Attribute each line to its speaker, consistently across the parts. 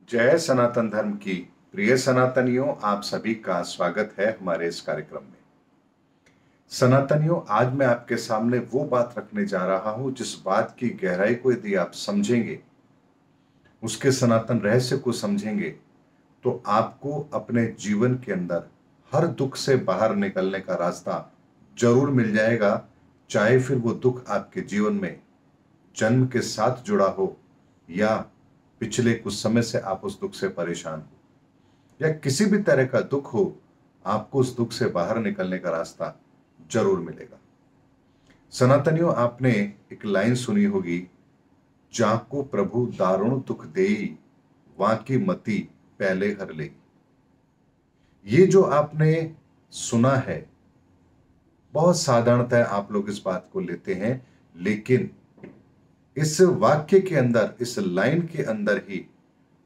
Speaker 1: जय सनातन धर्म की प्रिय सनातनियों, आप सभी का स्वागत है हमारे इस कार्यक्रम में। सनातनियों, आज मैं आपके सामने वो बात रखने जा रहा हूं जिस बात की गहराई को यदि आप समझेंगे, उसके सनातन रहस्य को समझेंगे, तो आपको अपने जीवन के अंदर हर दुख से बाहर निकलने का रास्ता जरूर मिल जाएगा। चाहे फिर वो दुख आपके जीवन में जन्म के साथ जुड़ा हो, या पिछले कुछ समय से आप उस दुख से परेशान हो, या किसी भी तरह का दुख हो, आपको उस दुख से बाहर निकलने का रास्ता जरूर मिलेगा। सनातनियों, आपने एक लाइन सुनी होगी, जाको प्रभु दारुण दुख देई, वाकी मति पहले हर ले। ये जो आपने सुना है, बहुत साधारणतः आप लोग इस बात को लेते हैं, लेकिन इस वाक्य के अंदर, इस लाइन के अंदर ही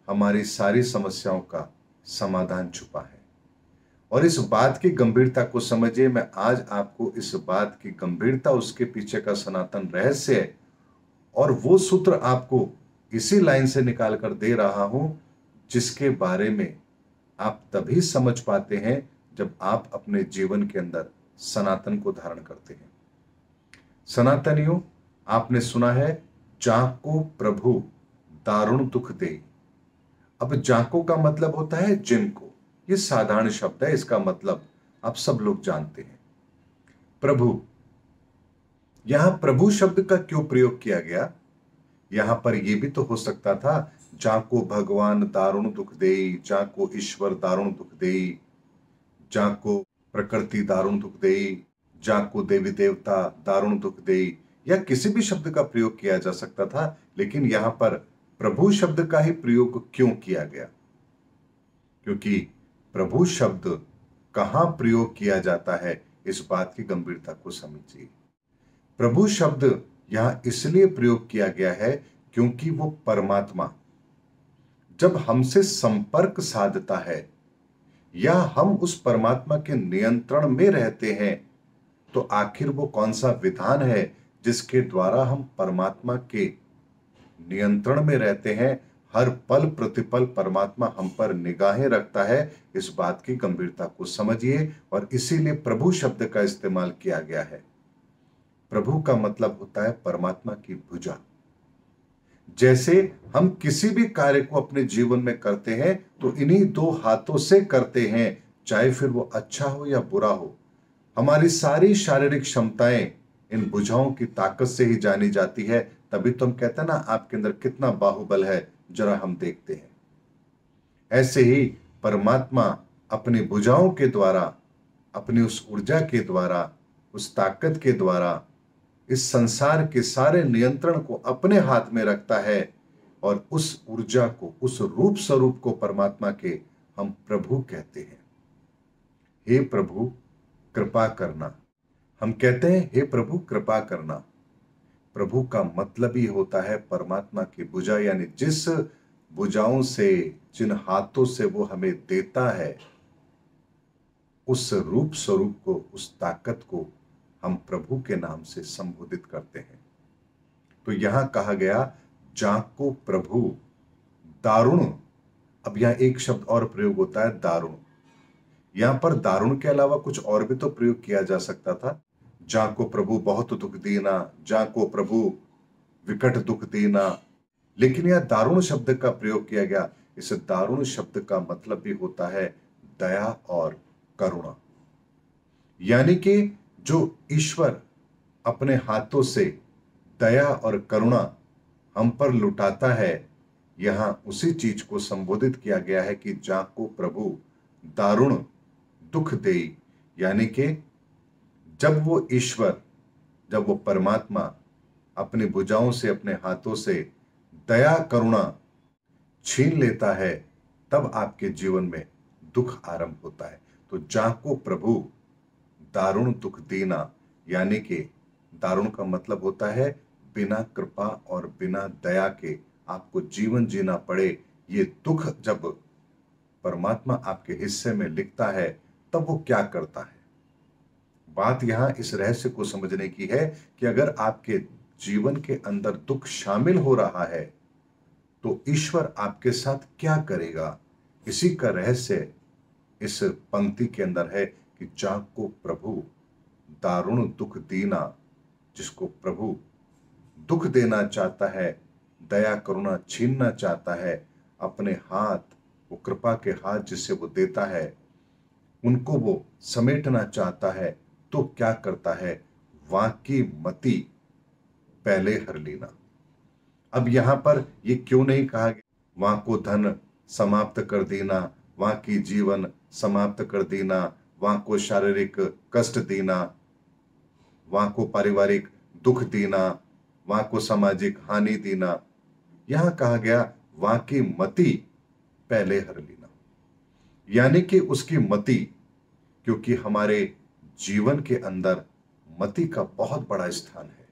Speaker 1: हमारी सारी समस्याओं का समाधान छुपा है। और इस बात की गंभीरता को समझिए। मैं आज आपको इस बात की गंभीरता, उसके पीछे का सनातन रहस्य और वो सूत्र आपको इसी लाइन से निकाल कर दे रहा हूं, जिसके बारे में आप तभी समझ पाते हैं जब आप अपने जीवन के अंदर सनातन को धारण करते हैं। सनातनियों, आपने सुना है, जाको प्रभु दारुण दुख दे। अब जाको का मतलब होता है जिनको। ये साधारण शब्द है, इसका मतलब आप सब लोग जानते हैं। प्रभु, यहां प्रभु शब्द का क्यों प्रयोग किया गया? यहां पर यह भी तो हो सकता था, जाको भगवान दारुण दुख देई, जाको ईश्वर दारुण दुख देई, जाको प्रकृति दारुण दुख देई, जाको देवी देवता दारुण दुख देई, या किसी भी शब्द का प्रयोग किया जा सकता था। लेकिन यहां पर प्रभु शब्द का ही प्रयोग क्यों किया गया? क्योंकि प्रभु शब्द कहां प्रयोग किया जाता है, इस बात की गंभीरता को समझिए। प्रभु शब्द यहां इसलिए प्रयोग किया गया है क्योंकि वो परमात्मा जब हमसे संपर्क साधता है, या हम उस परमात्मा के नियंत्रण में रहते हैं, तो आखिर वो कौन सा विधान है जिसके द्वारा हम परमात्मा के नियंत्रण में रहते हैं? हर पल प्रतिपल परमात्मा हम पर निगाहें रखता है। इस बात की गंभीरता को समझिए, और इसीलिए प्रभु शब्द का इस्तेमाल किया गया है। प्रभु का मतलब होता है परमात्मा की भुजा। जैसे हम किसी भी कार्य को अपने जीवन में करते हैं, तो इन्हीं दो हाथों से करते हैं, चाहे फिर वो अच्छा हो या बुरा हो। हमारी सारी शारीरिक क्षमताएं इन भुजाओं की ताकत से ही जानी जाती है। तभी तो हम कहते हैं ना, आपके अंदर कितना बाहुबल है, जरा हम देखते हैं। ऐसे ही परमात्मा अपनी भुजाओं के द्वारा, अपनी उस ऊर्जा के द्वारा, उस ताकत के द्वारा इस संसार के सारे नियंत्रण को अपने हाथ में रखता है, और उस ऊर्जा को, उस रूप स्वरूप को परमात्मा के हम प्रभु कहते हैं। हे प्रभु कृपा करना। हम कहते हैं, हे प्रभु कृपा करना। प्रभु का मतलब ही होता है परमात्मा की भुजा, यानी जिस भुजाओं से, जिन हाथों से वो हमें देता है, उस रूप स्वरूप को, उस ताकत को हम प्रभु के नाम से संबोधित करते हैं। तो यहां कहा गया, जाको प्रभु दारुण। अब यहां एक शब्द और प्रयोग होता है, दारुण। यहां पर दारुण के अलावा कुछ और भी तो प्रयोग किया जा सकता था। जाको प्रभु बहुत दुख दीना, जाको प्रभु विकट दुख दीना, लेकिन यह दारुण शब्द का प्रयोग किया गया। इस दारुण शब्द का मतलब भी होता है दया और करुणा। यानी कि जो ईश्वर अपने हाथों से दया और करुणा हम पर लुटाता है, यहां उसी चीज को संबोधित किया गया है कि जाको प्रभु दारुण दुख देई। यानी कि जब वो ईश्वर, जब वो परमात्मा अपनी भुजाओं से, अपने हाथों से दया करुणा छीन लेता है, तब आपके जीवन में दुख आरंभ होता है। तो जाको प्रभु दारुण दुख देना, यानी कि दारुण का मतलब होता है बिना कृपा और बिना दया के आपको जीवन जीना पड़े। ये दुख जब परमात्मा आपके हिस्से में लिखता है, तब वो क्या करता है? बात यहां इस रहस्य को समझने की है कि अगर आपके जीवन के अंदर दुख शामिल हो रहा है, तो ईश्वर आपके साथ क्या करेगा, इसी का रहस्य इस पंक्ति के अंदर है कि जाको प्रभु दारुण दुख दीना। जिसको प्रभु दुख देना चाहता है, दया करुणा छीनना चाहता है, अपने हाथ, वो कृपा के हाथ जिससे वो देता है, उनको वो समेटना चाहता है, तो क्या करता है, वाकी मति पहले हर लेना। अब यहां पर ये क्यों नहीं कहा गया वहां को धन समाप्त कर देना, वहां की जीवन समाप्त कर देना, वहां को शारीरिक कष्ट देना, वहां को पारिवारिक दुख देना, वहां को सामाजिक हानि देना। यहां कहा गया वहां की मति पहले हर लेना, यानी कि उसकी मति, क्योंकि हमारे जीवन के अंदर मति का बहुत बड़ा स्थान है।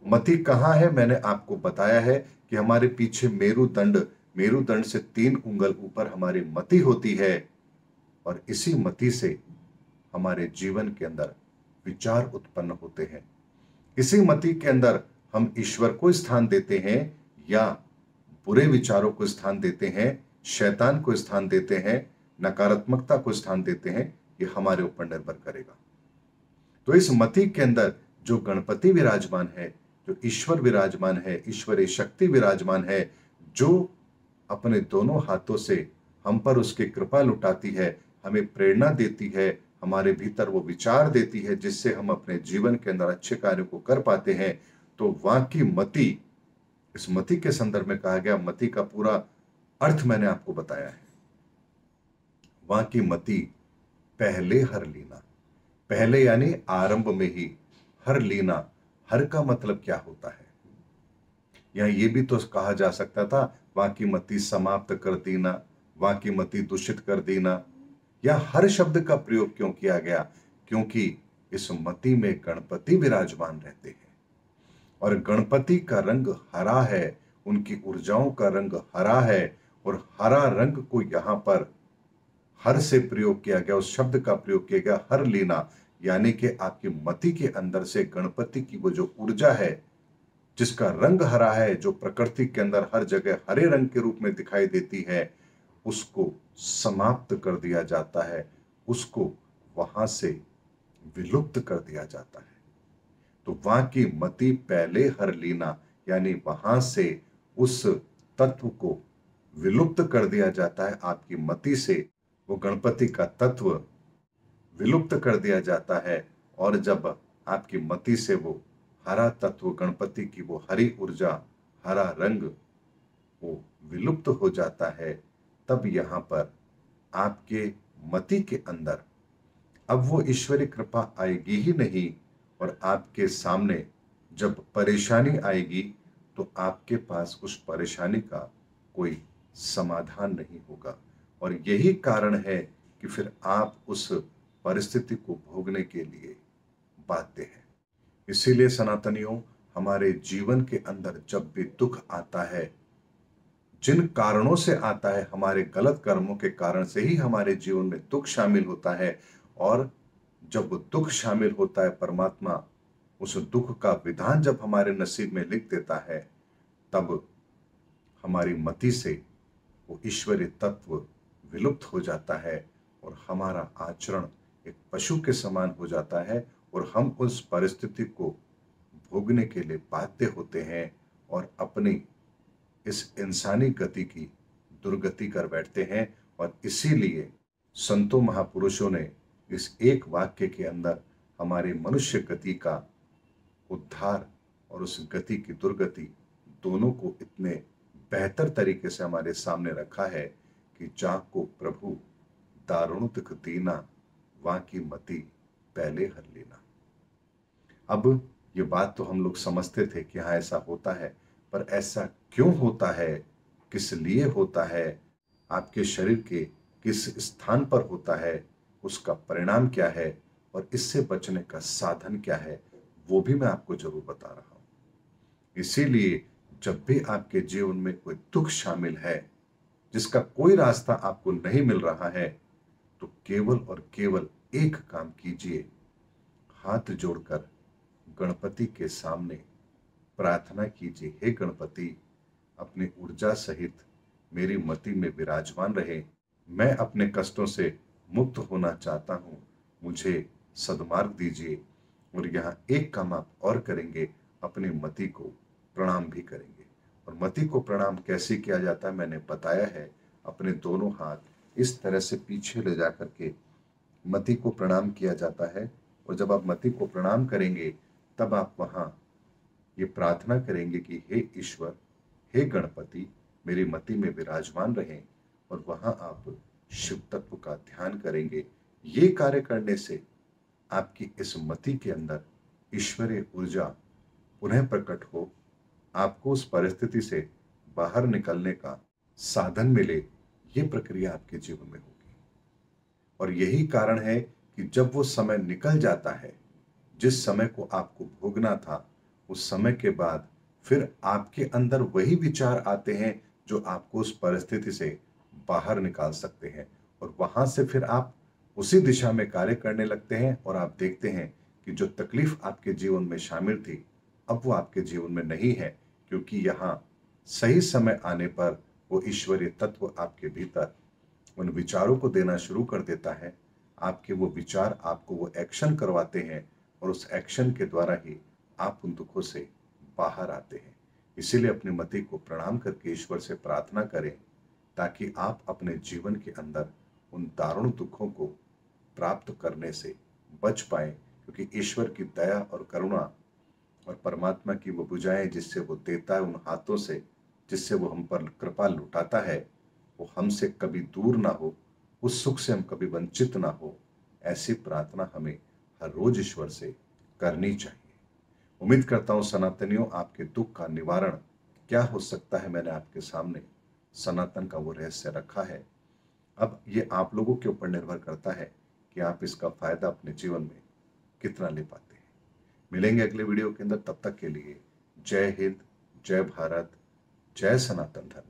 Speaker 1: मति कहाँ है, मैंने आपको बताया है कि हमारे पीछे मेरुदंड, मेरुदंड से 3 उंगल ऊपर हमारी मति होती है, और इसी मति से हमारे जीवन के अंदर विचार उत्पन्न होते हैं। इसी मति के अंदर हम ईश्वर को स्थान देते हैं या बुरे विचारों को स्थान देते हैं, शैतान को स्थान देते हैं, नकारात्मकता को स्थान देते हैं, ये हमारे ऊपर निर्भर करेगा। तो इस मति के अंदर जो गणपति विराजमान है, जो ईश्वर विराजमान है, ईश्वरीय शक्ति विराजमान है, जो अपने दोनों हाथों से हम पर उसकी कृपा लुटाती है, हमें प्रेरणा देती है, हमारे भीतर वो विचार देती है जिससे हम अपने जीवन के अंदर अच्छे कार्यों को कर पाते हैं। तो वहां की मति, इस मति के संदर्भ में कहा गया, मति का पूरा अर्थ मैंने आपको बताया है। वहां की मति पहले हर लेना, पहले यानी आरंभ में ही, हर लेना, हर का मतलब क्या होता है, या ये भी तो कहा जा सकता था वहां की मति समाप्त कर देना, वहां की मति दूषित कर देना, या हर शब्द का प्रयोग क्यों किया गया, क्योंकि इस मति में गणपति विराजमान रहते हैं, और गणपति का रंग हरा है, उनकी ऊर्जाओं का रंग हरा है, और हरा रंग को यहां पर हर से प्रयोग किया गया, उस शब्द का प्रयोग किया गया, हर लेना, यानी कि आपकी मति के अंदर से गणपति की वो जो ऊर्जा है जिसका रंग हरा है, जो प्रकृति के अंदर हर जगह हरे रंग के रूप में दिखाई देती है, उसको समाप्त कर दिया जाता है, उसको वहां से विलुप्त कर दिया जाता है। तो वहां की मति पहले हर लेना, यानी वहां से उस तत्व को विलुप्त कर दिया जाता है। आपकी मति से वो गणपति का तत्व विलुप्त कर दिया जाता है, और जब आपकी मति से वो हरा तत्व, गणपति की वो हरी ऊर्जा, हरा रंग वो विलुप्त हो जाता है, तब यहां पर आपके मति के अंदर अब वो ईश्वरीय कृपा आएगी ही नहीं, और आपके सामने जब परेशानी आएगी तो आपके पास उस परेशानी का कोई समाधान नहीं होगा, और यही कारण है कि फिर आप उस परिस्थिति को भोगने के लिए बाध्य हैं। इसीलिए सनातनियों, हमारे जीवन के अंदर जब भी दुख आता है, जिन कारणों से आता है, हमारे गलत कर्मों के कारण से ही हमारे जीवन में दुख शामिल होता है, और जब वो दुख शामिल होता है, परमात्मा उस दुख का विधान जब हमारे नसीब में लिख देता है, तब हमारी मति से वो ईश्वरीय तत्व विलुप्त हो जाता है, और हमारा आचरण एक पशु के समान हो जाता है, और हम उस परिस्थिति को भोगने के लिए बाध्य होते हैं, और अपनी इस इंसानी गति की दुर्गति कर बैठते हैं। और इसीलिए संतों महापुरुषों ने इस एक वाक्य के अंदर हमारे मनुष्य गति का उद्धार और उस गति की दुर्गति दोनों को इतने बेहतर तरीके से हमारे सामने रखा है कि जाको प्रभु दारुण दुख दीना, वहां की मति पहले हर लेना। अब ये बात तो हम लोग समझते थे कि हाँ ऐसा होता है, पर ऐसा क्यों होता है, किस लिए होता है, आपके शरीर के किस स्थान पर होता है, उसका परिणाम क्या है, और इससे बचने का साधन क्या है, वो भी मैं आपको जरूर बता रहा हूं। इसीलिए जब भी आपके जीवन में कोई दुख शामिल है, जिसका कोई रास्ता आपको नहीं मिल रहा है, तो केवल और केवल एक काम कीजिए, हाथ जोड़कर गणपति के सामने प्रार्थना कीजिए, हे गणपति, अपनी ऊर्जा सहित मेरी मति में विराजमान रहे। मैं अपने कष्टों से मुक्त होना चाहता हूँ, मुझे सद्मार्ग दीजिए। और यहाँ एक काम आप और करेंगे, अपनी मति को प्रणाम भी करेंगे। और मति को प्रणाम कैसे किया जाता है मैंने बताया है। अपने दोनों हाथ इस तरह से पीछे ले जा करके मति को प्रणाम किया जाता है। और जब आप मति को प्रणाम करेंगे तब आप वहां ये प्रार्थना करेंगे कि हे ईश्वर, हे गणपति, मेरी मति में विराजमान रहें। और वहां आप शिव तत्व का ध्यान करेंगे। ये कार्य करने से आपकी इस मति के अंदर ईश्वरीय ऊर्जा पुनः प्रकट हो, आपको उस परिस्थिति से बाहर निकलने का साधन मिले। ये प्रक्रिया आपके जीवन में होगी। और यही कारण है कि जब वो समय निकल जाता है, जिस समय को आपको भोगना था, उस समय के बाद फिर आपके अंदर वही विचार आते हैं जो आपको उस परिस्थिति से बाहर निकाल सकते हैं। और वहां से फिर आप उसी दिशा में कार्य करने लगते हैं और आप देखते हैं कि जो तकलीफ आपके जीवन में शामिल थी, अब वो आपके जीवन में नहीं है, क्योंकि यहाँ सही समय आने पर वो ईश्वरीय तत्व आपके भीतर उन विचारों को देना शुरू कर देता है। आपके वो विचार आपको वो एक्शन करवाते हैं और उस एक्शन के द्वारा ही आप उन दुखों से बाहर आते हैं। इसीलिए अपनी मति को प्रणाम करके ईश्वर से प्रार्थना करें, ताकि आप अपने जीवन के अंदर उन दारुण दुखों को प्राप्त करने से बच पाए। क्योंकि ईश्वर की दया और करुणा और परमात्मा की वो भुजाएं जिससे वो देता है, उन हाथों से जिससे वो हम पर कृपा लुटाता है, वो हमसे कभी दूर ना हो, उस सुख से हम कभी वंचित ना हो। ऐसी प्रार्थना हमें हर रोज ईश्वर से करनी चाहिए। उम्मीद करता हूं सनातनियों, आपके दुख का निवारण क्या हो सकता है मैंने आपके सामने सनातन का वो रहस्य रखा है। अब ये आप लोगों के ऊपर निर्भर करता है कि आप इसका फायदा अपने जीवन में कितना ले पाते हैं। मिलेंगे अगले वीडियो के अंदर, तब तक के लिए जय हिंद, जय भारत, जय सनातन धर्म।